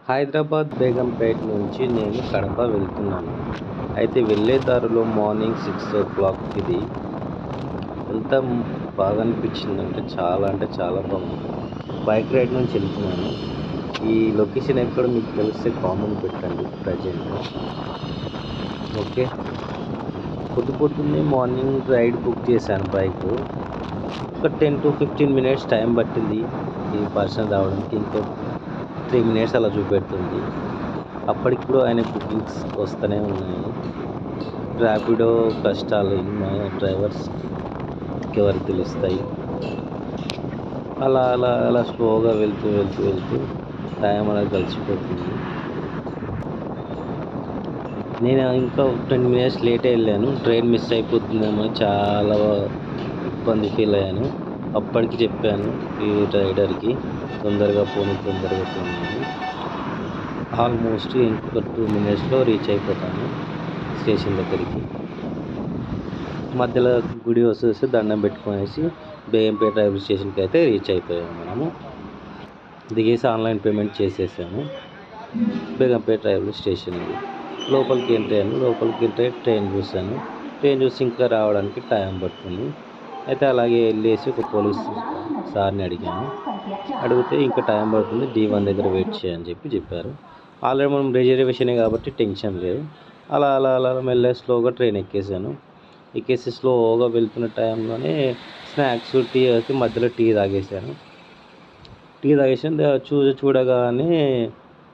హైదరాబాద్ బేగంపేట నుంచి నేను కడప వెళ్తున్నాను. అయితే వెళ్ళే దారిలో మార్నింగ్ 6:00 ఇది. ఎంత బాగా అనిపించిందంటే అంటే చాలా బాగుంది. బైక్ రైడ్ నుంచి వెళ్తున్నాను. ఈ లొకేషన్ ఎక్కడో మీకు తెలిస్తే కామెంట్ పెట్టండి ప్రజెంట్. ఓకే. పొద్దున్నే మార్నింగ్ రైడ్ బుక్ చేశాను బైకు. ఒక 10-15 మినిట్స్ టైం పట్టింది ఈ పర్సన్ రావడానికి. ఇంకో 3 మినిట్స్ అలా చూపెడుతుంది. అప్పటికి కూడా ఆయన బుకింగ్స్ వస్తూనే ఉన్నాయి. ర్యాపిడో కష్టాలు మా డ్రైవర్స్కి ఎవరికి తెలుస్తాయి. అలా స్లోగా వెళ్తూ టైం అనేది గడిచిపోతుంది. నేను ఇంకా 10 మినిట్స్ లేటే వెళ్ళాను. ట్రైన్ మిస్ అయిపోతుందేమో చాలా ఇబ్బంది ఫీల్ అయ్యాను. అప్పటికి చెప్పాను ఈ రైడర్కి తొందరగా పోనీ అని. ఆల్మోస్ట్ ఇంకొక 2 మినిట్స్లో రీచ్ అయిపోతాను స్టేషన్ దగ్గరికి. మధ్యలో గుడి వస్తే దండం పెట్టుకునేసి బేగంపేట రైల్వే స్టేషన్కి అయితే రీచ్ అయిపోయాము. మనము దిగేసి ఆన్లైన్ పేమెంట్ చేసేసాము. బేగంపేట రైల్వే స్టేషన్ ఇది. లోపలికి ఎంట్రీ అయ్యాను. లోపలికి ఎంట్రీ అయ్యి ట్రైన్ చూశాను. ట్రైన్ చూసి ఇంకా రావడానికి టైం పడుతుంది. అయితే అలాగే వెళ్ళేసి ఒక పోలీస్ సార్ని అడిగితే ఇంకా టైం పడుతుంది, D1 దగ్గర వెయిట్ చేయని చెప్పారు. ఆల్రెడీ మనం రిజర్వేషనే కాబట్టి టెన్షన్ లేదు. అలా మెల్లగా స్లోగా ట్రైన్ ఎక్కేసి స్లోగా వెళ్తున్న టైంలోనే స్నాక్స్ టీ అయితే మధ్యలో టీ తాగేసాను. చూడగానే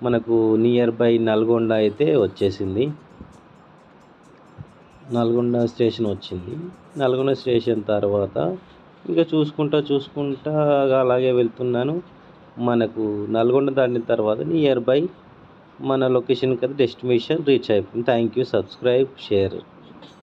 మనకు నియర్ బై నల్గొండ అయితే వచ్చేసింది. నల్గొండ స్టేషన్ వచ్చింది. నల్గొండ స్టేషన్ తర్వాత ఇంకా చూసుకుంటా అలాగే వెళ్తున్నాను. మనకు నల్గొండ దాటిన తర్వాత నియర్ బై మన లొకేషన్కి అయితే డెస్టినేషన్ రీచ్ అయిపోయింది. Thank you. Subscribe, share.